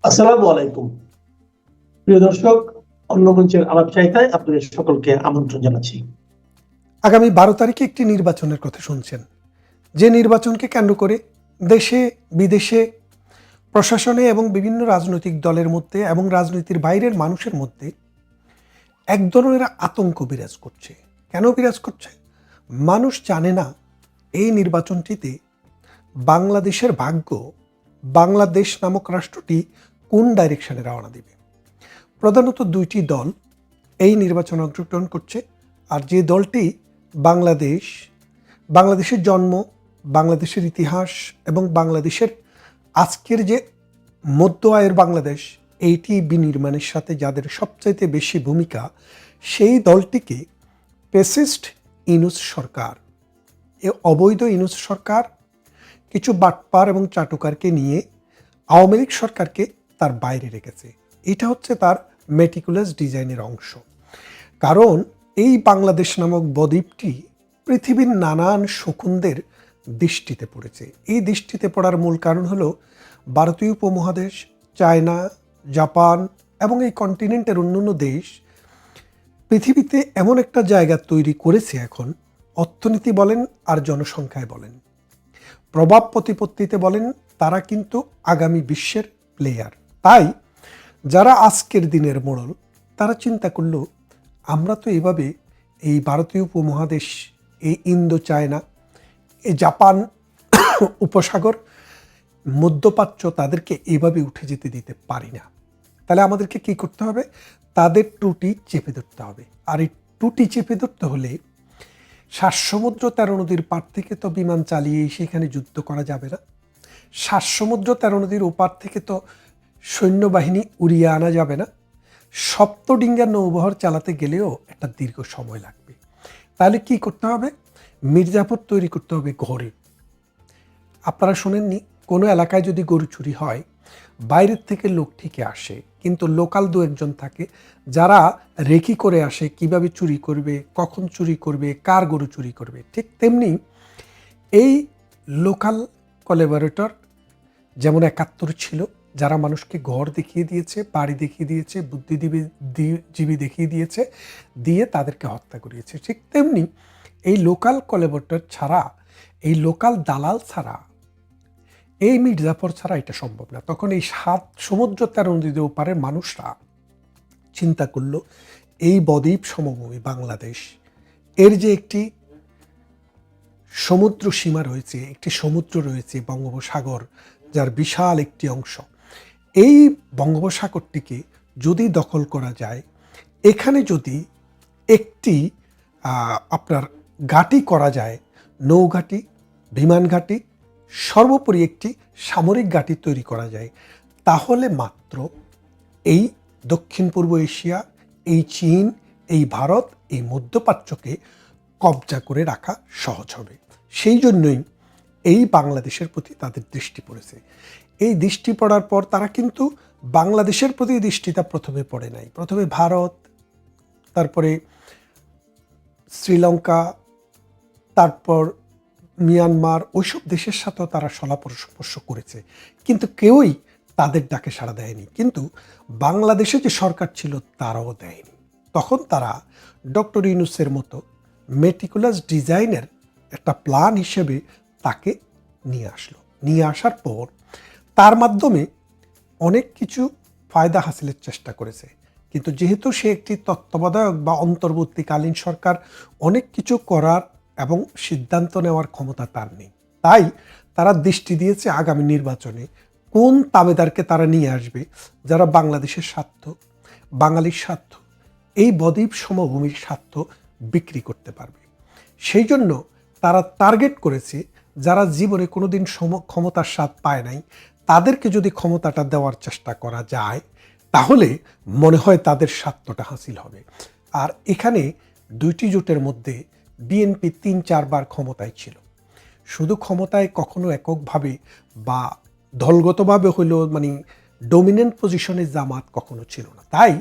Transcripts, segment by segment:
আসসালামু আলাইকুম। প্রিয় দর্শক, অন্য মঞ্চের আলাপ চাইতায় আপনাদের সকলকে আমন্ত্রণ জানাচ্ছি। আগামী 12 তারিখে একটি নির্বাচনের কথা শুনছেন, যে নির্বাচনকে কেন্দ্র করে দেশে বিদেশে প্রশাসনে এবং বিভিন্ন রাজনৈতিক দলের মধ্যে এবং রাজনীতির বাইরের মানুষের মধ্যে এক ধরনের আতঙ্ক বিরাজ করছে। কেন বিরাজ করছে? মানুষ জানে না এই নির্বাচনটিতে বাংলাদেশের ভাগ্য, বাংলাদেশ নামক রাষ্ট্রটি কোন ডাইরেকশনে রওনা দিবে। প্রধানত দুইটি দল এই নির্বাচনে অংশগ্রহণ করছে, আর যে দলটি বাংলাদেশের জন্ম, বাংলাদেশের ইতিহাস এবং বাংলাদেশের আজকের যে মধ্য আয়ের বাংলাদেশ এইটি বিনির্মাণের সাথে যাদের সবচাইতে বেশি ভূমিকা, সেই দলটিকে ফ্যাসিস্ট ইউনূস সরকার, এ অবৈধ ইউনূস সরকার কিছু বাটপার এবং চাটুকারকে নিয়ে আওয়ামী লীগ সরকারকে তার বাইরে রেখেছে। এটা হচ্ছে তার মেটিকুলাস ডিজাইনের অংশ। কারণ এই বাংলাদেশ নামক বদ্বীপটি পৃথিবীর নানান শকুনদের দৃষ্টিতে পড়েছে। এই দৃষ্টিতে পড়ার মূল কারণ হলো ভারতীয় উপমহাদেশ, চায়না, জাপান এবং এই কন্টিনেন্টের অন্যান্য দেশ পৃথিবীতে এমন একটা জায়গা তৈরি করেছে, এখন অর্থনীতি বলেন আর জনসংখ্যায় বলেন, প্রভাব প্রতিপত্তিতে বলেন, তারা কিন্তু আগামী বিশ্বের প্লেয়ার। তাই যারা আজকের দিনের মোড়ল, তারা চিন্তা করলো আমরা তো এভাবে এই ভারতীয় উপমহাদেশ, এই ইন্দো চায়না, এই জাপান উপসাগর, মধ্যপ্রাচ্য, তাদেরকে এভাবে উঠে যেতে দিতে পারি না। তাহলে আমাদেরকে কি করতে হবে? তাদের টুটি চেপে ধরতে হবে। আর এই টুটি চেপে ধরতে হলে 7 সমুদ্র 13 নদীর পার থেকে তো বিমান চালিয়ে সেখানে যুদ্ধ করা যাবে না। 7 সমুদ্র 13 নদীর ওপার থেকে তো সৈন্যবাহিনী উড়িয়ে আনা যাবে না। সপ্তডিঙ্গার নৌবহর চালাতে গেলেও একটা দীর্ঘ সময় লাগবে। তাহলে কি করতে হবে? মির্জাপুর তৈরি করতে হবে ঘরে। আপনারা শোনেননি, কোনো এলাকায় যদি গরু চুরি হয়, বাইরের থেকে লোক ঠিকই আসে, কিন্তু লোকাল দু একজন থাকে যারা রেকি করে আসে কিভাবে চুরি করবে, কখন চুরি করবে, কার গরু চুরি করবে। ঠিক তেমনি এই লোকাল কোলাবরেটর যেমন 71 ছিল, যারা মানুষকে ঘর দেখিয়ে দিয়েছে, বাড়ি দেখিয়ে দিয়েছে, বুদ্ধিজীবী দেখিয়ে দিয়েছে, দিয়ে তাদেরকে হত্যা করিয়েছে। ঠিক তেমনি এই লোকাল কোলাবরেটর ছাড়া, এই লোকাল দালাল ছাড়া, এই মির্জাফর ছাড়া এটা সম্ভব না। তখন এই 7 সমুদ্র 13 নদীর ওপারের মানুষরা চিন্তা করলো এই বদ্বীপ সমভূমি বাংলাদেশ, এর যে একটি সমুদ্র সীমা রয়েছে, একটি সমুদ্র রয়েছে বঙ্গোপসাগর, যার বিশাল একটি অংশ, এই বঙ্গোপসাগরটিকে যদি দখল করা যায়, এখানে যদি একটি আপনার ঘাঁটি করা যায়, নৌঘাঁটি, বিমান ঘাঁটি, সর্বোপরি একটি সামরিক ঘাঁটি তৈরি করা যায়, তাহলে মাত্র এই দক্ষিণ পূর্ব এশিয়া, এই চীন, এই ভারত, এই মধ্যপ্রাচ্যকে কবজা করে রাখা সহজ হবে। সেই জন্যই এই বাংলাদেশের প্রতি তাদের দৃষ্টি পড়েছে। এই দৃষ্টি পড়ার পর তারা কিন্তু বাংলাদেশের প্রতি দৃষ্টিটা প্রথমে পড়ে নাই। প্রথমে ভারত, তারপরে শ্রীলঙ্কা, তারপর মিয়ানমার, ওইসব দেশের সাথেও তারা সলা পরামর্শ করেছে, কিন্তু কেউই তাদের ডাকে সাড়া দেয়নি। কিন্তু বাংলাদেশে যে সরকার ছিল তারাও দেয়নি। তখন তারা ডক্টর ইউনূসের মতো মেটিকুলাস ডিজাইনের একটা প্ল্যান হিসেবে তাকে নিয়ে আসলো। নিয়ে আসার পর তার মাধ্যমে অনেক কিছু ফায়দা হাসিলের চেষ্টা করেছে। কিন্তু যেহেতু সে একটি তত্ত্বাবধায়ক বা অন্তর্বর্তীকালীন সরকার, অনেক কিছু করার এবং সিদ্ধান্ত নেওয়ার ক্ষমতা তার নেই। তাই তারা দৃষ্টি দিয়েছে আগামী নির্বাচনে কোন তাবেদারকে তারা নিয়ে আসবে, যারা বাংলাদেশের স্বার্থ, বাঙালির স্বার্থ, এই বদ্বীপ সমভূমির স্বার্থ বিক্রি করতে পারবে। সেই জন্য তারা টার্গেট করেছে যারা জীবনে কোনোদিন ক্ষমতার স্বাদ পায় নাই, তাদেরকে যদি ক্ষমতাটা দেওয়ার চেষ্টা করা যায়, তাহলে মনে হয় তাদের স্বার্থটা হাসিল হবে। আর এখানে দুইটি জোটের মধ্যে বিএনপি 3-4 বার ক্ষমতায় ছিল। শুধু ক্ষমতায় কখনো এককভাবে বা দলগতভাবে হইলেও ডমিনেন্ট পজিশনে জামাত কখনো ছিল না। তাই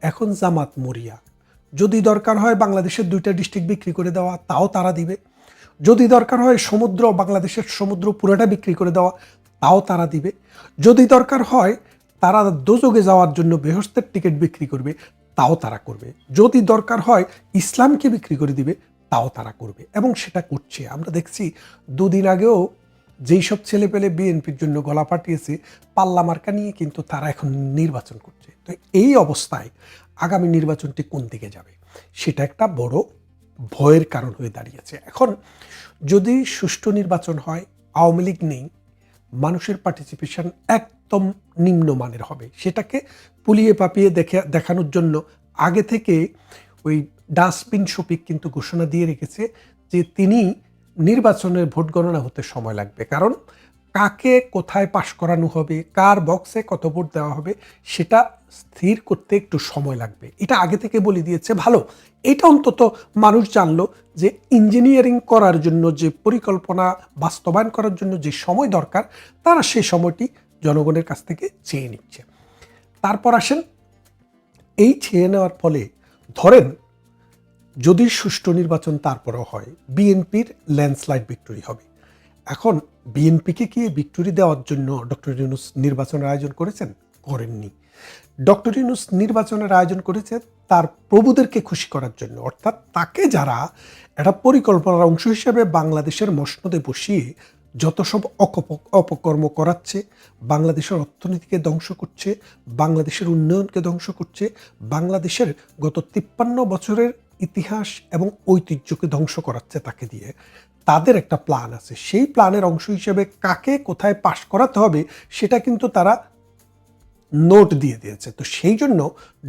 এখন জামাত মরিয়া, যদি দরকার হয় বাংলাদেশের 2টা ডিস্ট্রিক্ট বিক্রি করে দেওয়া, তাও তারা দিবে। যদি দরকার হয় বাংলাদেশের সমুদ্র পুরোটা বিক্রি করে দেওয়া, তাও তারা দিবে। যদি দরকার হয় তারা দোজগে যাওয়ার জন্য বেহেশতের টিকিট বিক্রি করবে, তাও তারা করবে। যদি দরকার হয় ইসলামকে বিক্রি করে দিবে, তাও তারা করবে, এবং সেটা করছে। আমরা দেখছি দুদিন আগেও যেই সব ছেলেপেলে বিএনপির জন্য গলা পাঠিয়েছে পাল্লা মার্কা নিয়ে, কিন্তু তারা এখন নির্বাচন করছে। তো এই অবস্থায় আগামী নির্বাচনটি কোন দিকে যাবে সেটা একটা বড় ভয়ের কারণ হয়ে দাঁড়িয়েছে। এখন যদি সুষ্ঠু নির্বাচন হয়, আওয়ামী লীগ নেই, মানুষের পার্টিসিপেশন একদম নিম্নমানের হবে। সেটাকে পুলিয়ে পাপিয়ে দেখানোর জন্য আগে থেকে ওই ডাস্টবিন শফিক কিন্তু ঘোষণা দিয়ে রেখেছে যে তিনি নির্বাচনের ভোট গণনা হতে সময় লাগবে, কারণ কাকে কোথায় পাশ করানো হবে, কার বক্সে কত ভোট দেওয়া হবে সেটা স্থির করতে একটু সময় লাগবে। এটা আগে থেকে বলে দিয়েছে, ভালো। এটা অন্তত মানুষ জানলো যে ইঞ্জিনিয়ারিং করার জন্য যে পরিকল্পনা বাস্তবায়ন করার জন্য যে সময় দরকার, তারা সেই সময়টি জনগণের কাছ থেকে চেয়ে নিচ্ছে। তারপর আসেন, এই চেয়ে নেওয়ার ফলে ধরেন যদি সুষ্ঠু নির্বাচন তারপরেও হয়, বিএনপির ল্যান্ডস্লাইড ভিক্টরি হবে। এখন বিএনপিকে কি ভিক্টরি দেওয়ার জন্য ডক্টর ইউনূস নির্বাচনের আয়োজন করেছেন? করেননি। ডক্টর ইউনূস নির্বাচনের আয়োজন করেছে তার প্রভুদেরকে খুশি করার জন্য, অর্থাৎ তাকে যারা একটা পরিকল্পনার অংশ হিসেবে বাংলাদেশের মসনদে বসিয়ে যত সব অপকর্ম করাচ্ছে, বাংলাদেশের অর্থনীতিকে ধ্বংস করছে, বাংলাদেশের উন্নয়নকে ধ্বংস করছে, বাংলাদেশের গত 53 বছরের ইতিহাস এবং ঐতিহ্যকে ধ্বংস করাচ্ছে তাকে দিয়ে। তাদের একটা প্ল্যান আছে, সেই প্ল্যানের অংশ হিসেবে কাকে কোথায় পাশ করাতে হবে সেটা কিন্তু তারা নোট দিয়ে দিয়েছে। তো সেই জন্য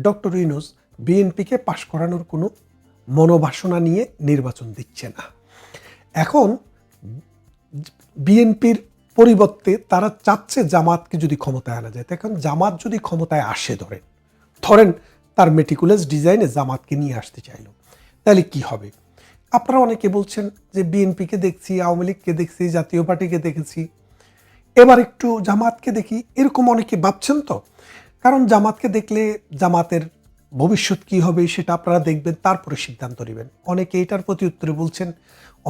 ডক্টর ইউনূস বিএনপিকে পাশ করানোর কোনো মনোবাসনা নিয়ে নির্বাচন দিচ্ছে না। এখন বিএনপির পরিবর্তে তারা চাচ্ছে জামাতকে যদি ক্ষমতায় আনা যায়। এখন জামাত যদি ক্ষমতায় আসে, ধরেন তার মেটিকুলাস ডিজাইনে জামাতকে নিয়ে আসতে চাইলো, তাহলে কি হবে? আপনারা অনেকে বলছেন যে বিএনপিকে দেখছি, আওয়ামী লীগকে দেখছি, জাতীয় পার্টিকে দেখেছি, এবার একটু জামাতকে দেখি, এরকম অনেকে ভাবছেন। তো কারণ জামাতকে দেখলে জামাতের ভবিষ্যৎ কি হবে সেটা আপনারা দেখবেন, তারপরে সিদ্ধান্ত নেবেন। অনেকে এটার প্রতি উত্তরে বলছেন,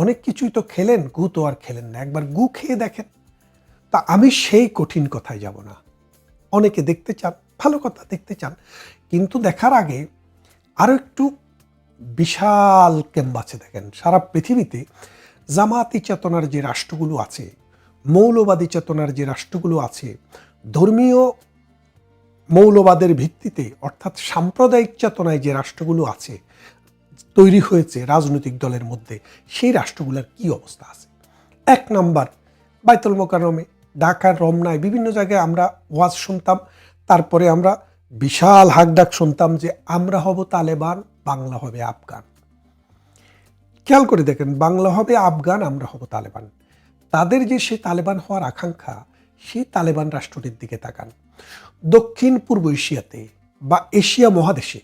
অনেক কিছুই তো খেলেন, গু তো আর খেলেন না, একবার গু খেয়ে দেখেন। তা আমি সেই কঠিন কথায় যাব না। অনেকে দেখতে চান, ভালো কথা, দেখতে চান, কিন্তু দেখার আগে আরো একটু বিশাল ক্যানভাসে দেখেন। সারা পৃথিবীতে জামাতি চেতনার যে রাষ্ট্রগুলো আছে, মৌলবাদী চেতনার যে রাষ্ট্রগুলো আছে, ধর্মীয় মৌলবাদের ভিত্তিতে অর্থাৎ সাম্প্রদায়িক চেতনায় যে রাষ্ট্রগুলো আছে, তৈরি হয়েছে রাজনৈতিক দলের মধ্যে, সেই রাষ্ট্রগুলোর কি অবস্থা আছে? 1 নাম্বার, বাইতুল মোকাররমে, ঢাকার রমনায়, বিভিন্ন জায়গায় আমরা ওয়াজ শুনতাম, তারপরে আমরা বিশাল হাকডাক শুনতাম যে আমরা হব তালেবান, বাংলা হবে আফগান। খেয়াল করে দেখেন, বাংলা হবে আফগান, আমরা হব তালেবান। তাদের যে সে তালেবান হওয়ার আকাঙ্ক্ষা, সেই তালেবান রাষ্ট্রটির দিকে তাকান। দক্ষিণ পূর্ব এশিয়াতে বা এশিয়া মহাদেশে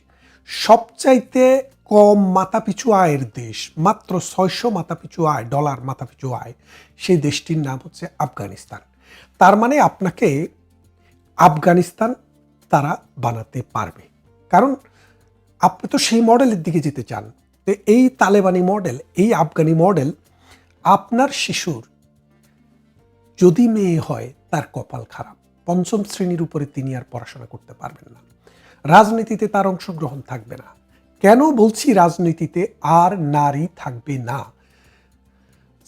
সবচাইতে কম মাথাপিছু আয়ের দেশ, মাত্র 600 মাথাপিছু আয়, ডলার মাথাপিছু আয়, সেই দেশটির নাম হচ্ছে আফগানিস্তান। তার মানে আপনাকে আফগানিস্তান তারা বানাতে পারবে, কারণ আপনি তো সেই মডেলের দিকে যেতে চান। তো এই তালেবানি মডেল, এই আফগানি মডেল, আপনার শিশুর যদি মেয়ে হয় তার কপাল খারাপ। 5ম শ্রেণীর উপরে তিনি আর পড়াশোনা করতে পারবেন না, রাজনীতিতে তার অংশগ্রহণ থাকবে না। কেন বলছি রাজনীতিতে আর নারী থাকবে না?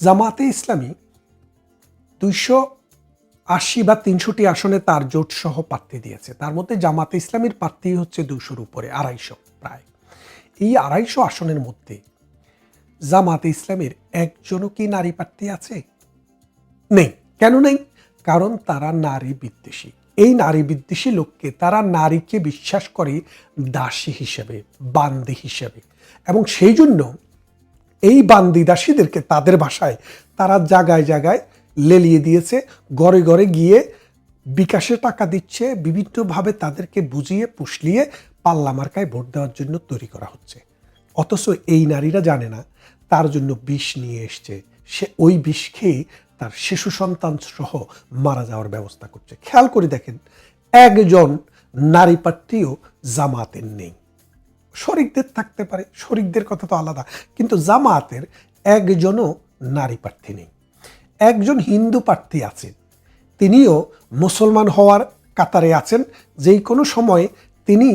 জামাতে ইসলামী 280 বা 300টি আসনে তার জোট সহ প্রার্থী দিয়েছে। তার মধ্যে জামাতে ইসলামীর প্রার্থী হচ্ছে 200-র উপরে, 250 প্রায়। এই 250 আসনের মধ্যে জামাতে ইসলামের একজনও কি নারী প্রার্থী আছে? নেই। কেন নেই? কারণ তারা নারী বিদ্বেষী। এই নারী বিদ্বেষী লোককে, তারা নারীকে বিশ্বাস করে দাসী হিসেবে, বান্দি হিসেবে, এবং সেই জন্য এই বান্দি দাসীদেরকে তাদের ভাষায় তারা জায়গায় জায়গায় লেলিয়ে দিয়েছে, ঘরে ঘরে গিয়ে বিকাশে টাকা দিচ্ছে, বিভিন্নভাবে তাদেরকে বুঝিয়ে পুষলিয়ে পাল্লা মার্কায় ভোট দেওয়ার জন্য তৈরি করা হচ্ছে। অথচ এই নারীরা জানে না তার জন্য বিষ নিয়ে এসছে, সে ওই বিষ খেয়ে তার শিশু সন্তান সহ মারা যাওয়ার ব্যবস্থা করছে। খেয়াল করে দেখেন, একজন নারী প্রার্থীও জামাতের নেই। শরিকদের থাকতে পারে, শরিকদের কথা তো আলাদা, কিন্তু জামাতের একজনও নারী প্রার্থী নেই। একজন হিন্দু প্রার্থী আছেন, তিনিও মুসলমান হওয়ার কাতারে আছেন, যেই কোনো সময়ে তিনি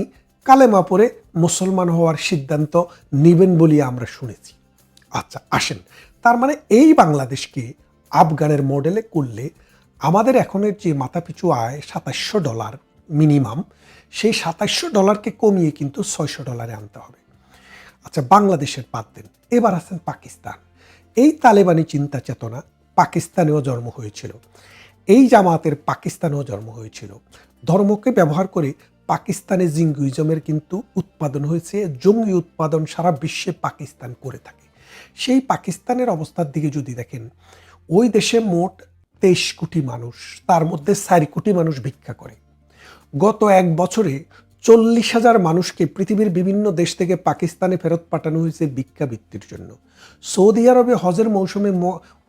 কালেমা পড়ে মুসলমান হওয়ার সিদ্ধান্ত নেবেন বলে আমরা শুনেছি। আচ্ছা আসেন, তার মানে এই বাংলাদেশকে আফগানের মডেলে করলে আমাদের এখনের যে মাথাপিছু আয় $2700 মিনিমাম, সেই $2700কে কমিয়ে কিন্তু $600 আনতে হবে। আচ্ছা বাংলাদেশের বাদ দেন, এবার আছেন পাকিস্তান। এই তালেবানি চিন্তা চেতনা পাকিস্তানেও জন্ম হয়েছিল, এই জামাতের পাকিস্তানেও জন্ম হয়েছিল। ধর্মকে ব্যবহার করে পাকিস্তানে জিঙ্গুইজমের কিন্তু উৎপাদন হয়েছে, জঙ্গি উৎপাদন সারা বিশ্বে পাকিস্তান করে থাকে। সেই পাকিস্তানের অবস্থার দিকে যদি দেখেন, ওই দেশে মোট 23 কোটি মানুষ, তার মধ্যে 4 কোটি মানুষ ভিক্ষা করে। গত 1 বছরে 40,000 মানুষকে পৃথিবীর বিভিন্ন দেশ থেকে পাকিস্তানে ফেরত পাঠানো হয়েছে ভিক্ষাবৃত্তির জন্য। সৌদি আরবে হজের মৌসুমে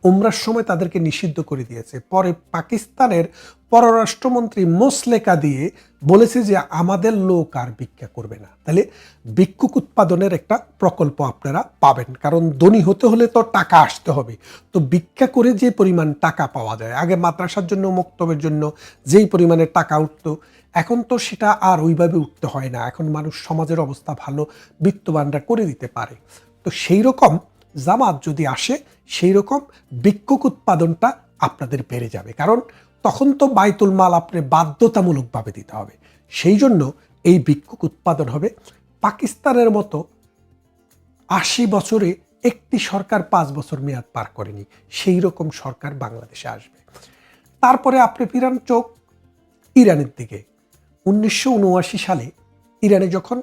উমরার সময় তাদেরকে নিষিদ্ধ করে দিয়েছে। পরে পাকিস্তানের পররাষ্ট্রমন্ত্রী মোসলেকা দিয়ে বলেছে যে আমাদের লোক আর ভিক্ষা করবে না। তাহলে ভিক্ষুক উৎপাদনের একটা প্রকল্প আপনারা পাবেন, কারণ ধনী হতে হলে তো টাকা আসতে হবে। তো ভিক্ষা করে যে পরিমাণ টাকা পাওয়া যায়, আগে মাদ্রাসার জন্য মক্তবের জন্য যেই পরিমাণে টাকা উঠতো, এখন তো সেটা আর ওইভাবে উঠতে হয় না। এখন মানুষ সমাজের অবস্থা ভালো, বিত্তবানরা করে দিতে পারে। তো সেই রকম জামাত যদি আসে, সেই রকম ভিক্ষুক উৎপাদনটা আপনাদের বেড়ে যাবে, কারণ তখন তো বাইতুল মাল আপনি বাধ্যতামূলকভাবে দিতে হবে। সেই জন্য এই ভিক্ষুক উৎপাদন হবে। পাকিস্তানের মতো 80 বছরে একটি সরকার 5 বছর মেয়াদ পার করেনি, সেই রকম সরকার বাংলাদেশে আসবে। তারপরে আপনি ফিরান চোখ ইরানের দিকে। 1979 সালে ইরানে যখন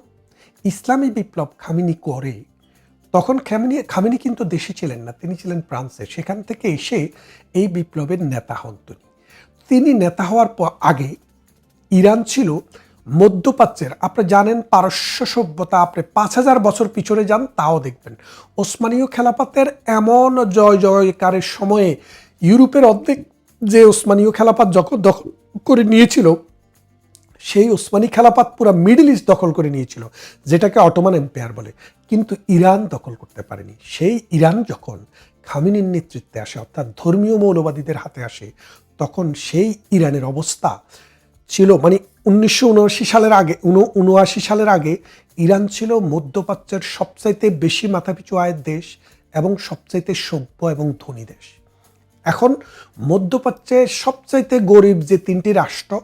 ইসলামী বিপ্লব খামেনি করে, তখন খামেনি কিন্তু দেশে ছিলেন না, তিনি ছিলেন ফ্রান্সে। সেখান থেকে এসে এই বিপ্লবের নেতা হন তিনি। নেতা হওয়ার আগে ইরান ছিল মধ্যপ্রাচ্যের, আপনি জানেন পারস্য সভ্যতা, আপনি 5000 বছর পিছনে যান তাও দেখবেন ওসমানীয় খেলাফতের এমন জয় জয়কারের সময়ে ইউরোপের অর্ধেক যে ওসমানীয় খেলাফত যখন দখল করে নিয়েছিল, সেই ওসমানী খেলাফত পুরো মিডল ইস্ট দখল করে নিয়েছিল, যেটাকে অটোমান এম্পায়ার বলে। কিন্তু ইরান দখল করতে পারেনি। সেই ইরান যখন খামেনির নেতৃত্বে আসে, অর্থাৎ ধর্মীয় মৌলবাদীদের হাতে আসে, তখন সেই ইরানের অবস্থা ছিল, মানে 1979 সালের আগে, 79 সালের আগে ইরান ছিল মধ্যপ্রাচ্যের সবচাইতে বেশি মাথাপিছু আয়ের দেশ এবং সবচাইতে সভ্য এবং ধনী দেশ। এখন মধ্যপ্রাচ্যের সবচাইতে গরিব যে 3টি রাষ্ট্র,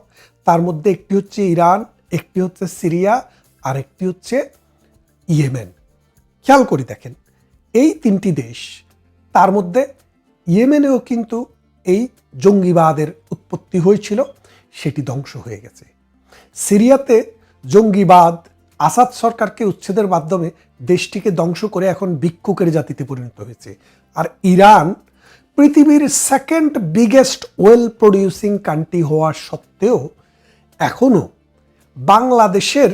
তার মধ্যে একটি হচ্ছে ইরান, একটি হচ্ছে সিরিয়া, আর একটি হচ্ছে ইয়েমেন। খেয়াল করে দেখেন এই 3টি দেশ, তার মধ্যে ইয়েমেনেও কিন্তু এই জঙ্গিবাদের উৎপত্তি হয়েছিল, সেটি ধ্বংস হয়ে গেছে। সিরিয়াতে জঙ্গিবাদ আসাদ সরকারকে উচ্ছেদের মাধ্যমে দেশটিকে ধ্বংস করে এখন ভিক্ষুকের জাতিতে পরিণত হয়েছে। আর ইরান পৃথিবীর 2nd biggest well producing country হওয়া সত্ত্বেও এখনও বাংলাদেশের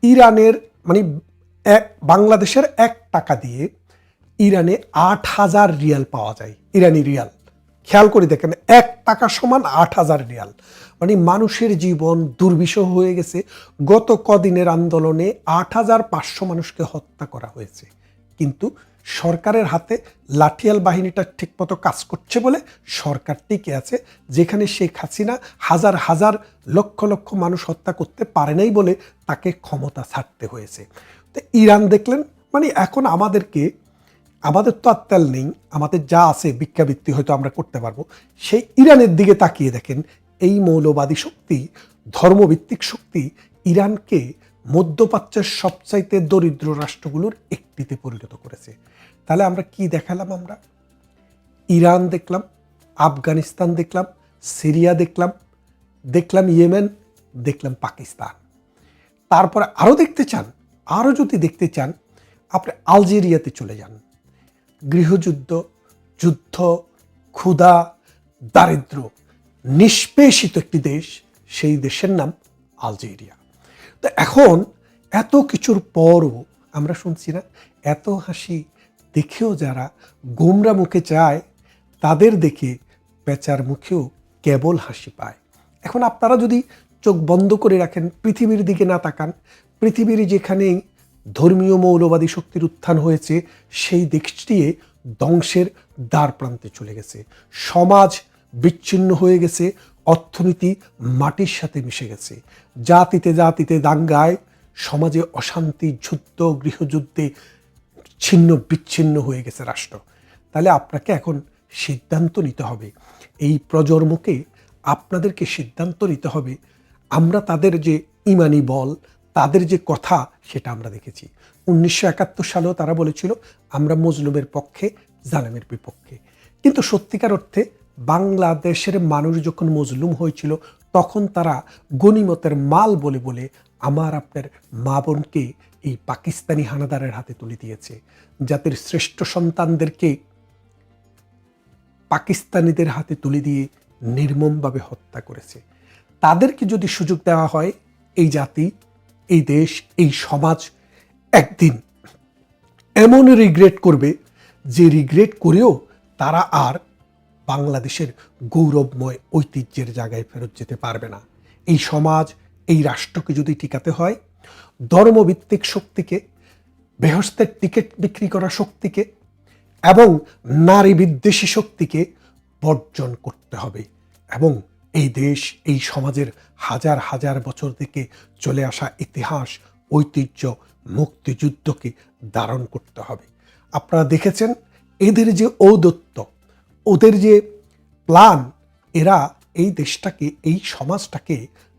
ইরানের মানে বাংলাদেশের 1 টাকা দিয়ে ইরানে 8000 রিয়াল পাওয়া যায়, ইরানি রিয়াল। খেয়াল করে দেখেন 1 টাকা সমান 8000 রিয়াল। মানে মানুষের জীবন দুর্বিষহ হয়ে গেছে। গত কদিনের আন্দোলনে 8500 মানুষকে হত্যা করা হয়েছে, কিন্তু সরকারের হাতে লাঠিয়াল বাহিনীটা ঠিকমতো কাজ করছে বলে সরকার টিকে আছে, যেখানে শেখ হাসিনা হাজার হাজার লক্ষ লক্ষ মানুষ হত্যা করতে পারে নাই বলে তাকে ক্ষমতা ছাড়তে হয়েছে। তো ইরান দেখলেন, মানে এখন আমাদের তো আর তেল নেই, আমাদের যা আছে ভিক্ষাবৃত্তি হয়তো আমরা করতে পারবো। সেই ইরানের দিকে তাকিয়ে দেখেন, এই মৌলবাদী শক্তি, ধর্মভিত্তিক শক্তি ইরানকে মধ্যপ্রাচ্যের সবচাইতে দরিদ্র রাষ্ট্রগুলোর একটিতে পরিণত করেছে। তাহলে আমরা কি দেখালাম? আমরা ইরান দেখলাম, আফগানিস্তান দেখলাম, সিরিয়া দেখলাম ইয়েমেন, দেখলাম পাকিস্তান। তারপরে আরও যদি দেখতে চান আপনি আলজেরিয়াতে চলে যান। গৃহযুদ্ধ, যুদ্ধ, ক্ষুধা, দারিদ্র নিষ্পেষিত একটি দেশ, সেই দেশের নাম আলজেরিয়া। তো এখন এত কিছুর পরও আমরা শুনছি না, এত হাসি দেখেও যারা গোমরা মুখে চায়, তাদের দেখে পেঁচার মুখেও কেবল হাসি পায়। এখন আপনারা যদি চোখ বন্ধ করে রাখেন, পৃথিবীর দিকে না তাকান, পৃথিবীর যেখানেই ধর্মীয় মৌলবাদী শক্তির উত্থান হয়েছে, সেই দেশটি ধ্বংসের দ্বার প্রান্তে চলে গেছে। সমাজ বিচ্ছিন্ন হয়ে গেছে, অর্থনীতি মাটির সাথে মিশে গেছে। জাতিতে জাতিতে দাঙ্গায়, সমাজে অশান্তি, যুদ্ধ, গৃহযুদ্ধে ছিন্ন বিচ্ছিন্ন হয়ে গেছে রাষ্ট্র। তাহলে আপনাকে এখন সিদ্ধান্ত নিতে হবে, এই প্রজন্মকে আপনাদেরকে সিদ্ধান্ত নিতে হবে। আমরা তাদের যে ইমানি বল, তাদের যে কথা, সেটা আমরা দেখেছি। 1971 সালেও তারা বলেছিল আমরা মজলুমের পক্ষে, জালেমের বিপক্ষে। কিন্তু সত্যিকার অর্থে বাংলাদেশের মানুষ যখন মজলুম হয়েছিল, তখন তারা গনিমতের মাল বলে বলে আমার আপনার মা বোনকে এই পাকিস্তানি হানাদারের হাতে তুলে দিয়েছে। জাতির শ্রেষ্ঠ সন্তানদেরকে পাকিস্তানিদের হাতে তুলে দিয়ে নির্মমভাবে হত্যা করেছে। তাদেরকে যদি সুযোগ দেওয়া হয়, এই জাতি, এই দেশ, এই সমাজ একদিন এমন রিগ্রেট করবে যে রিগ্রেট করেও তারা আর বাংলাদেশের গৌরবময় ঐতিহ্যের জায়গায় ফেরত যেতে পারবে না। এই সমাজ, এই রাষ্ট্রকে যদি টিকাতে হয়, ধর্মভিত্তিক শক্তিকে, বেহেশতের টিকিট বিক্রি করা শক্তিকে এবং নারী বিদ্বেষী শক্তিকে বর্জন করতে হবে এবং এই দেশ, এই সমাজের হাজার হাজার বছর থেকে চলে আসা ইতিহাস, ঐতিহ্য, মুক্তিযুদ্ধকে ধারণ করতে হবে। আপনারা দেখেছেন এদের যে ঔদ্ধত্য, ওদের যে প্ল্যান, এরা এই দেশটাকে, এই সমাজটাকে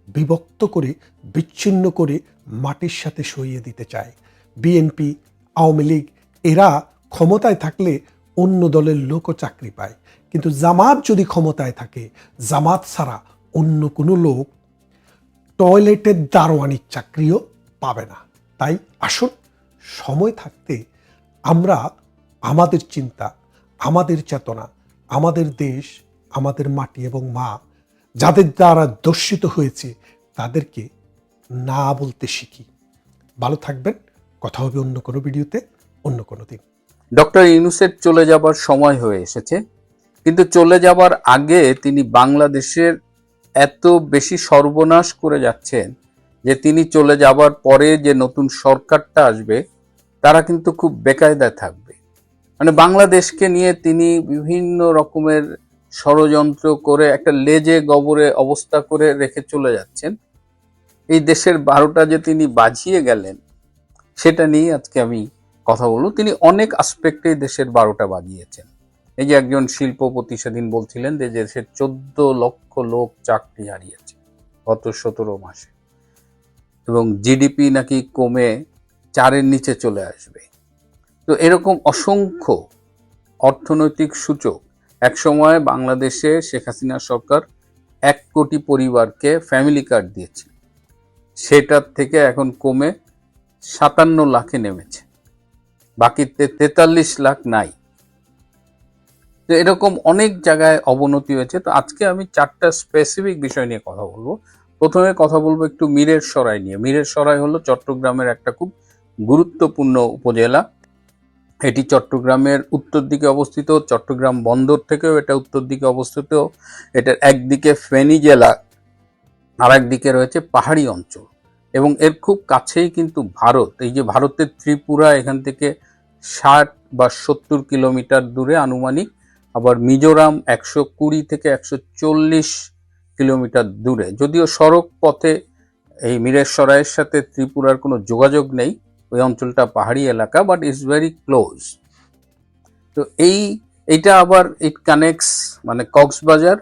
বিভক্ত করে, বিচ্ছিন্ন করে মাটির সাথে সরিয়ে দিতে চায়। বিএনপি, আওয়ামী লীগ এরা ক্ষমতায় থাকলে অন্য দলের লোকও চাকরি পায়, কিন্তু জামাত যদি ক্ষমতায় থাকে, জামাত ছাড়া অন্য কোনো লোক টয়লেটের দারোয়ানির চাকরিও পাবে না। তাই আসুন সময় থাকতে আমরা আমাদের চিন্তা, আমাদের চেতনা, আমাদের দেশ, আমাদের মাটি এবং মা, যাদের দ্বারা দর্শিত হয়েছে, তাদেরকে না বলতে শিখি। ভালো থাকবেন, কথা হবে অন্য কোনো ভিডিওতে, অন্য কোনো দিন। ডক্টর ইউনূসের চলে যাবার সময় হয়ে এসেছে, কিন্তু চলে যাবার আগে তিনি বাংলাদেশের এত বেশি সর্বনাশ করে যাচ্ছেন যে তিনি চলে যাবার পরে যে নতুন সরকারটা আসবে তারা কিন্তু খুব বেকায়দায় থাকবে। মানে বাংলাদেশকে নিয়ে তিনি বিভিন্ন রকমের ষড়যন্ত্র করে একটা লেজে গবরে অবস্থা করে রেখে চলে যাচ্ছেন। এই দেশের 12টা যে তিনি বাজিয়ে গেলেন, সেটা নিয়ে আজকে আমি কথা বলবো। তিনি অনেক আসপেক্টে দেশের 12টা বাজিয়েছেন। এই যে একজন শিল্পপতি সেদিন বলছিলেন যে দেশের 14 লক্ষ লোক চাকরি হারিয়েছে গত 17 মাসে, এবং জিডিপি নাকি কমে 4-এর নিচে চলে আসবে। তো এরকম অসংখ্য অর্থনৈতিক সূচক। একসময় বাংলাদেশে শেখ হাসিনা সরকার 1 কোটি পরিবারকে ফ্যামিলি কার্ড দিয়েছে, সেটার থেকে এখন কমে 57 লাখে নেমেছে, বাকিতে 43 লাখ নাই। তো এরকম অনেক জায়গায় অবনতি হয়েছে। তো আজকে আমি 4টা স্পেসিফিক বিষয় নিয়ে কথা বলবো। প্রথমে কথা বলবো একটু মীরের সরাই নিয়ে। মীরের সরাই হলো চট্টগ্রামের একটা খুব গুরুত্বপূর্ণ উপজেলা। এটি চট্টগ্রামের উত্তর দিকে অবস্থিত, চট্টগ্রাম বন্দর থেকেও এটা উত্তর দিকে অবস্থিত। এটার একদিকে ফেনী জেলা, আর একদিকে রয়েছে পাহাড়ি অঞ্চল, এবং এর খুব কাছেই কিন্তু ভারত। এই যে ভারতের ত্রিপুরা এখান থেকে 60 বা 70 কিলোমিটার দূরে আনুমানিক, আবার মিজোরাম 120 থেকে 140 কিলোমিটার দূরে। যদিও সড়ক পথে এই মীরের সরাইয়ের সাথে ত্রিপুরার কোনো যোগাযোগ নেই, ওই অঞ্চলটা পাহাড়ি এলাকা, বাট ইটস ভেরি ক্লোজ। তো এইটা আবার ইট কানেক্টস মানে কক্সবাজার,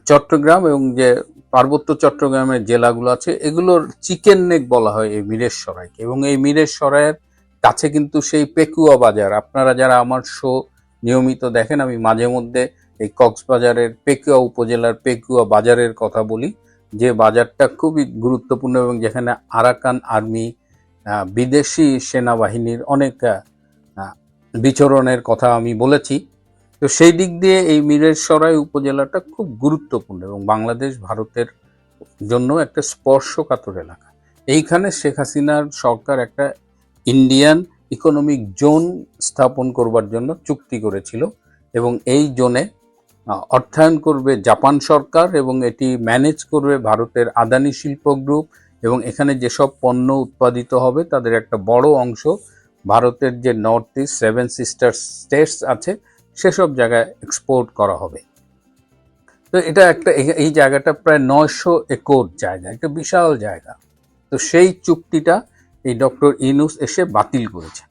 চট্টগ্রাম এবং যে পার্বত্য চট্টগ্রামের জেলাগুলো আছে, এগুলোর চিকেন নেক বলা হয় এই মীরের সরাইকে। এবং এই মীরের সরাইয়ের কাছে কিন্তু সেই পেকুয়া বাজার, আপনারা যারা আমার শো নিয়মিত দেখেন, আমি মাঝে মধ্যে এই কক্সবাজারের পেকুয়া উপজেলার পেকুয়া বাজারের কথা বলি, যে বাজারটা খুবই গুরুত্বপূর্ণ এবং যেখানে আরাকান আর্মি, বিদেশি সেনাবাহিনীর অনেক বিচরণের কথা আমি বলেছি। তো সেই দিক দিয়ে এই মীরের সরাই উপজেলাটা খুব গুরুত্বপূর্ণ এবং বাংলাদেশ ভারতের জন্য একটা স্পর্শকাতর এলাকা। এইখানে শেখ হাসিনার সরকার একটা ইন্ডিয়ান ইকোনমিক জোন স্থাপন করবার জন্য চুক্তি করেছিল, এবং এই জোনে অর্থায়ন করবে জাপান সরকার এবং এটি ম্যানেজ করবে ভারতের আদানি শিল্প গ্রুপ। এবং এখানে যেসব পণ্য উৎপাদিত হবে তাদের একটা বড় অংশ ভারতের যে নর্থ ইস্ট 7 সিস্টার স্টেটস আছে সেসব জায়গায় এক্সপোর্ট করা হবে। তো তো এটা একটা এই জায়গাটা প্রায় 900 একর জায়গা, একটা বিশাল জায়গা। তো সেই চুক্তিটা এই ডক্টর ইউনূস এসে বাতিল করেছে,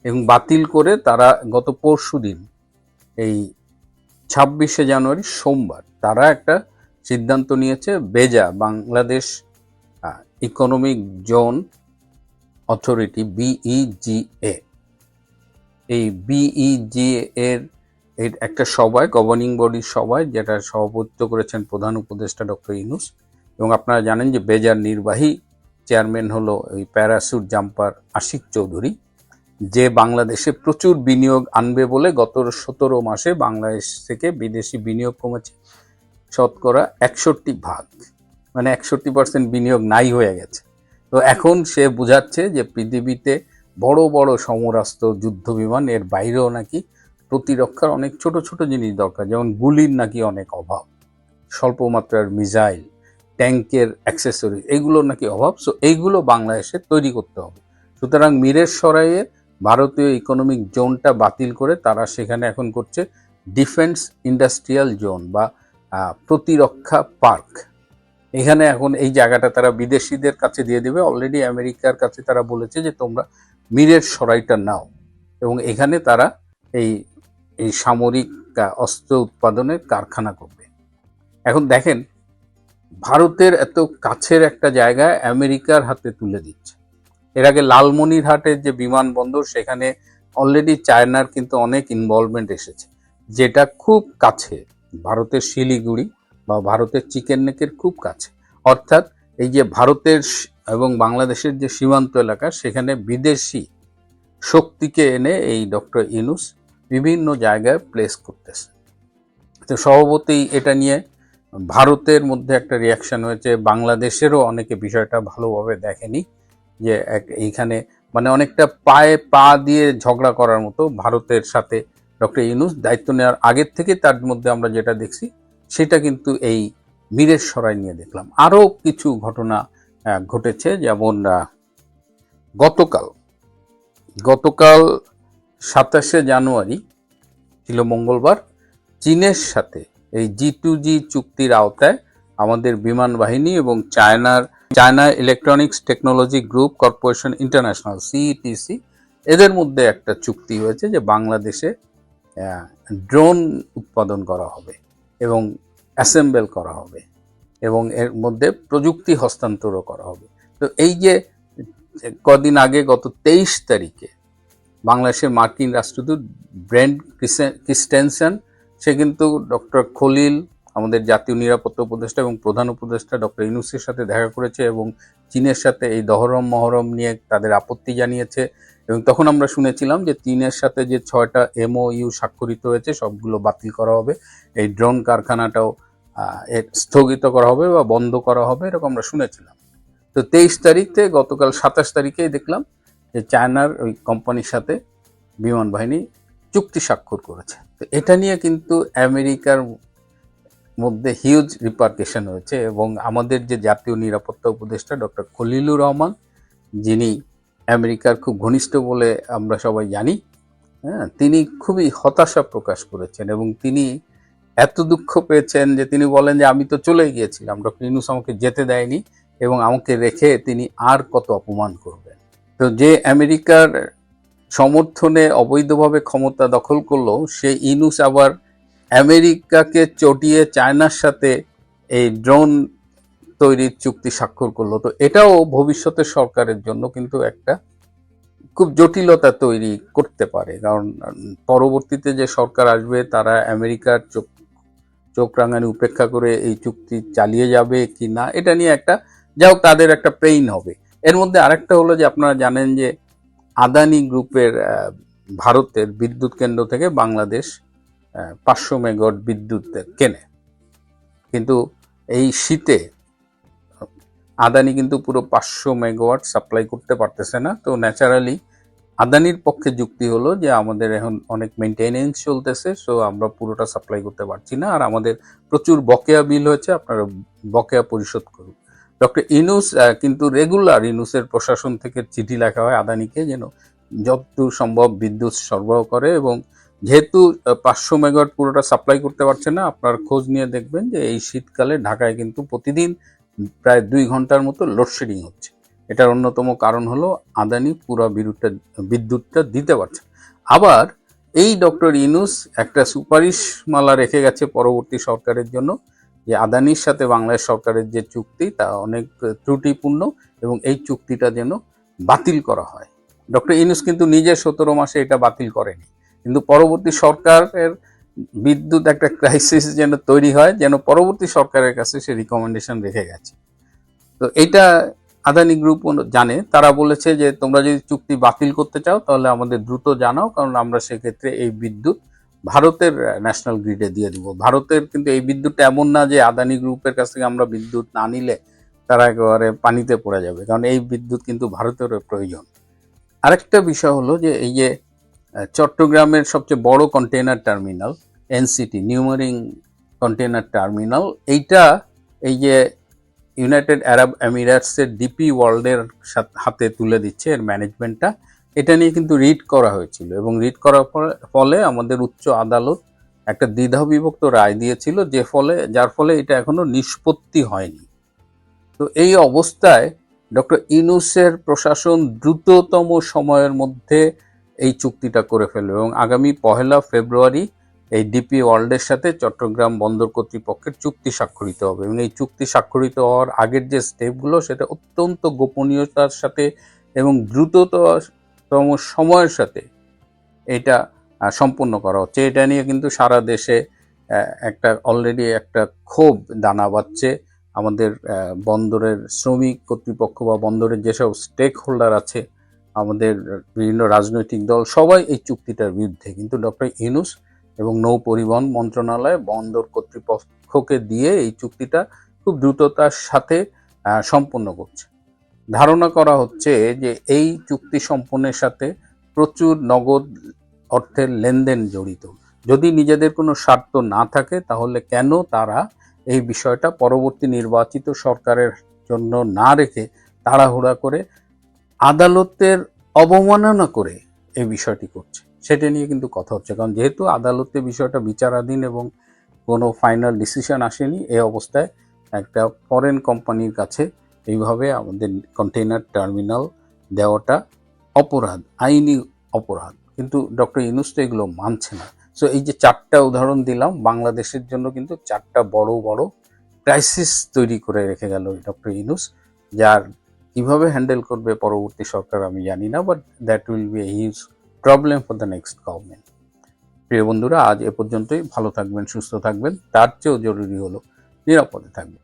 এবং বাতিল করে তারা গত পরশুদিন এই 26শে জানুয়ারি সোমবার তারা একটা সিদ্ধান্ত নিয়েছে, BEZA Bangladesh economic zone authority BEZA, এই বিইজিএ এর একটা সভায়, গভর্নিং বডির সভায়, যেটা সভাপতিত্ব করেছেন প্রধান উপদেষ্টা ডক্টর ইউনূস। এবং আপনারা জানেন যে বেজার নির্বাহী চেয়ারম্যান হলো ওই প্যারাসুট জাম্পার আশিক চৌধুরী, যে বাংলাদেশে প্রচুর বিনিয়োগ আনবে বলে গত 17 মাসে বাংলাদেশ থেকে বিদেশি বিনিয়োগ কমেছে শতকরা 61%, মানে 61% বিনিয়োগ নাই হয়ে গেছে। তো এখন সে বুঝাচ্ছে যে পৃথিবীতে বড় বড় সমরাস্ত্র, যুদ্ধ বিমান, এর বাইরেও নাকি প্রতিরক্ষার অনেক ছোট ছোট জিনিস দরকার, যেমন গুলির নাকি অনেক অভাব, স্বল্প মাত্রার মিসাইল, ট্যাঙ্কের অ্যাক্সেসরি, এইগুলোর নাকি অভাব। সো এইগুলো বাংলাদেশে তৈরি করতে হবে। সুতরাং মিরেরসরাইয়ে ভারতীয় ইকোনমিক জোনটা বাতিল করে তারা সেখানে এখন করছে ডিফেন্স ইন্ডাস্ট্রিয়াল জোন বা প্রতিরক্ষা পার্ক। এখানে এখন এই জায়গাটা তারা বিদেশিদের কাছে দিয়ে দেবে। অলরেডি আমেরিকার কাছে তারা বলেছে যে তোমরা মিরেরসরাইটা নাও, এবং এখানে তারা এই সামরিক অস্ত্র উৎপাদনের কারখানা করবে। এখন দেখেন, ভারতের এত কাছের একটা জায়গায় আমেরিকার হাতে তুলে দিচ্ছে। এর আগে লালমনিরহাটের যে বিমানবন্দর, সেখানে অলরেডি চায়নার কিন্তু অনেক ইনভলভমেন্ট এসেছে, যেটা খুব কাছে, ভারতের শিলিগুড়ি বা ভারতের চিকেন নেকের খুব কাছে। অর্থাৎ এই যে ভারতের এবং বাংলাদেশের যে সীমান্ত এলাকা, সেখানে বিদেশি শক্তিকে এনে এই ডক্টর ইউনূস বিভিন্ন জায়গায় প্লেস করতেছে। তো স্বভাবতই এটা নিয়ে ভারতের মধ্যে একটা রিয়াকশন হয়েছে, বাংলাদেশেরও অনেকে বিষয়টা ভালোভাবে দেখেনি, যে এইখানে মানে অনেকটা পায়ে পা দিয়ে ঝগড়া করার মতো ভারতের সাথে ডক্টর ইউনূস দায়িত্ব নেওয়ার আগের থেকে। তার মধ্যে আমরা যেটা দেখছি সেটা কিন্তু এই মিরেরসরাই নিয়ে দেখলাম। আরও কিছু ঘটনা ঘটেছে, যেমন গতকাল 27শে জানুয়ারি ছিল মঙ্গলবার, চীনের সাথে এই G2G চুক্তির আওতায় আমাদের বিমান বাহিনী এবং China electronics technology group corporation international CETC, এদের মধ্যে একটা চুক্তি হয়েছে যে বাংলাদেশে ড্রোন উৎপাদন করা হবে এবং অ্যাসেম্বল করা হবে, এবং এর মধ্যে প্রযুক্তি হস্তান্তরও করা হবে। তো এই যে কদিন আগে গত 23 তারিখে বাংলাদেশের মার্কিন রাষ্ট্রদূত ব্রেন্ট ক্রিস্টেনসেন, সে কিন্তু ডক্টর খলিল, আমাদের জাতীয় নিরাপত্তা উপদেষ্টা এবং প্রধান উপদেষ্টা ডক্টর ইউনূসের সাথে দেখা করেছে, এবং চীনের সাথে এই দহরম মহরম নিয়ে তাদের আপত্তি জানিয়েছে। এবং তখন আমরা শুনেছিলাম যে চীনের সাথে যে 6টা MOU স্বাক্ষরিত হয়েছে সবগুলো বাতিল করা হবে, এই ড্রোন কারখানাটাও স্থগিত করা হবে বা বন্ধ করা হবে, এরকম আমরা শুনেছিলাম। তো 23 তারিখ থেকে গতকাল 27 তারিখেই দেখলাম যে চায়নার ওই কোম্পানির সাথে বিমান বাহিনী চুক্তি স্বাক্ষর করেছে। তো এটা নিয়ে কিন্তু আমেরিকার মধ্যে হিউজ রিপারকেশন হয়েছে, এবং আমাদের যে জাতীয় নিরাপত্তা উপদেষ্টা ডক্টর খলিলুর রহমান, যিনি আমেরিকার খুব ঘনিষ্ঠ বলে আমরা সবাই জানি, তিনি খুবই হতাশা প্রকাশ করেছেন, এবং তিনি এত দুঃখ পেয়েছেন যে তিনি বলেন যে আমি তো চলে গিয়েছিলাম, ডক্টর ইউনূস আমাকে যেতে দেয়নি, এবং আমাকে রেখে তিনি আর কত অপমান করবেন। তো যে আমেরিকার সমর্থনে অবৈধভাবে ক্ষমতা দখল করলো, সেই ইউনূস আবার আমেরিকাকে চটিয়ে চায়নার সাথে এই ড্রোন তৈরির চুক্তি স্বাক্ষর করলো। তো এটাও ভবিষ্যতের সরকারের জন্য কিন্তু একটা খুব জটিলতা তৈরি করতে পারে, কারণ পরবর্তীতে যে সরকার আসবে তারা আমেরিকার চোখ রাঙানি উপেক্ষা করে এই চুক্তি চালিয়ে যাবে কি না, এটা নিয়ে একটা যাই হোক তাদের একটা পেইন হবে। এর মধ্যে আরেকটা হলো যে আপনারা জানেন যে আদানি গ্রুপের ভারতের বিদ্যুৎ কেন্দ্র থেকে বাংলাদেশ 500 মেগাওয়াট বিদ্যুৎ কেনে, কিন্তু এই শীতে আদানি কিন্তু পুরো 500 মেগাওয়াট সাপ্লাই করতে পারতেছে না। তো ন্যাচারালি আদানির পক্ষে যুক্তি হলো যে আমাদের এখন অনেক মেনটেনেন্স চলতেছে, সো আমরা পুরোটা সাপ্লাই করতে পারছি না, আর আমাদের প্রচুর বকেয়া বিল হয়েছে, আপনারা বকেয়া পরিশোধ করুন। ডক্টর ইউনূস কিন্তু রেগুলার ইউনূসের প্রশাসন থেকে চিঠি লেখা হয় আদানিকে যেন যতদূর সম্ভব বিদ্যুৎ সরবরাহ করে, এবং যেহেতু 500 মেগাওয়াট পুরোটা সাপ্লাই করতে পারছে না, আপনার খোঁজ নিয়ে দেখবেন যে এই শীতকালে ঢাকায় কিন্তু প্রতিদিন প্রায় 2 ঘন্টার মতো লোডশেডিং হচ্ছে। এটার অন্যতম কারণ হলো আদানি পুরো বিদ্যুৎটা দিতে পারছে। আবার এই ডক্টর ইউনূস একটা সুপারিশমালা রেখে গেছে পরবর্তী সরকারের জন্য, যে আদানির সাথে বাংলাদেশ সরকারের যে চুক্তি তা অনেক ত্রুটিপূর্ণ এবং এই চুক্তিটা যেন বাতিল করা হয়। ডক্টর ইউনূস কিন্তু নিজে 17 মাসে এটা বাতিল করেনি, কিন্তু পরবর্তী সরকারের বিদ্যুৎ একটা ক্রাইসিস যেন তৈরি হয়, যেন পরবর্তী সরকারের কাছে সে রিকমেন্ডেশন রেখে গেছে। তো এটা আদানি গ্রুপ জানে, তারা বলেছে যে তোমরা যদি চুক্তি বাতিল করতে চাও তাহলে আমাদের দ্রুত জানাও, কারণ আমরা সেক্ষেত্রে এই বিদ্যুৎ ভারতের ন্যাশনাল গ্রিডে দিয়ে দিব। ভারতের কিন্তু এই বিদ্যুৎটা এমন না যে আদানি গ্রুপের কাছ থেকে আমরা বিদ্যুৎ না নিলে তারা একেবারে পানিতে পড়ে যাবে, কারণ এই বিদ্যুৎ কিন্তু ভারতের প্রয়োজন। আরেকটা বিষয় হলো যে এই যে চট্টগ্রামের সবচেয়ে বড় container terminal NCT, new marine container terminal, এইটা এই যে ইউনাইটেড আরব এমিরেটসের ডিপি ওয়ার্ল্ডের হাতে তুলে দিচ্ছে এর ম্যানেজমেন্টটা। এটা নিয়ে কিন্তু রিট করা হয়েছিল এবং রিট করার ফলে আমাদের উচ্চ আদালত একটা দ্বিধাবিভক্ত রায় দিয়েছিল, যার ফলে এটা এখনো নিষ্পত্তি হয়নি। তো এই অবস্থায় ডক্টর ইউনূসের প্রশাসন দ্রুততম সময়ের মধ্যে এই চুক্তিটা করে ফেলবে এবং আগামী 1 ফেব্রুয়ারি এই ডিপি ওয়ার্ল্ডের সাথে চট্টগ্রাম বন্দর কর্তৃপক্ষের চুক্তি স্বাক্ষরিত হবে এবং এই চুক্তি স্বাক্ষরিত হওয়ার আগের যে স্টেপগুলো সেটা অত্যন্ত গোপনীয়তার সাথে এবং দ্রুততম সময়ের সাথে এটা সম্পন্ন করা হচ্ছে। এটা নিয়ে কিন্তু সারা দেশে অলরেডি একটা ক্ষোভ দানা বাঁধছে। আমাদের বন্দরের শ্রমিক কর্তৃপক্ষ বা বন্দরের যেসব স্টেক হোল্ডার আছে, আমাদের বিভিন্ন রাজনৈতিক দল, সবাই এই চুক্তিটার বিরুদ্ধে। কিন্তু ডক্টর ইউনূস এবং নৌ পরিবহন মন্ত্রণালয় বন্দর কর্তৃপক্ষকে দিয়ে এই চুক্তিটা খুব দ্রুততার সাথে সম্পন্ন করছে। ধারণা করা হচ্ছে যে এই চুক্তি সম্পন্নের সাথে প্রচুর নগদ অর্থের লেনদেন জড়িত। যদি নিজেদের কোনো স্বার্থ না থাকে তাহলে কেন তারা এই বিষয়টা পরবর্তী নির্বাচিত সরকারের জন্য না রেখে তাড়াহুড়া করে আদালতের অবমাননা করে এই বিষয়টি করছে, সেটা নিয়ে কিন্তু কথা হচ্ছে। কারণ যেহেতু আদালতে বিষয়টা বিচারাধীন এবং কোনো ফাইনাল ডিসিশন আসেনি, এই অবস্থায় একটা ফরেন কোম্পানির কাছে এইভাবে আমাদের কন্টেইনার টার্মিনাল দেওয়াটা অপরাধ, আইনি অপরাধ। কিন্তু ডক্টর ইউনূস তো এগুলো মানছে না। সো এই যে 4টা উদাহরণ দিলাম, বাংলাদেশের জন্য কিন্তু 4টা বড় বড় ক্রাইসিস তৈরি করে রেখে গেল ডক্টর ইউনূস, যার কিভাবে হ্যান্ডেল করবে পরবর্তী সরকার আমি জানি না, but that will B a huge problem for the next government. প্রিয় বন্ধুরা, আজ এ পর্যন্তই। ভালো থাকবেন, সুস্থ থাকবেন, তার চেয়েও জরুরি হলো নিরাপদে থাকবেন।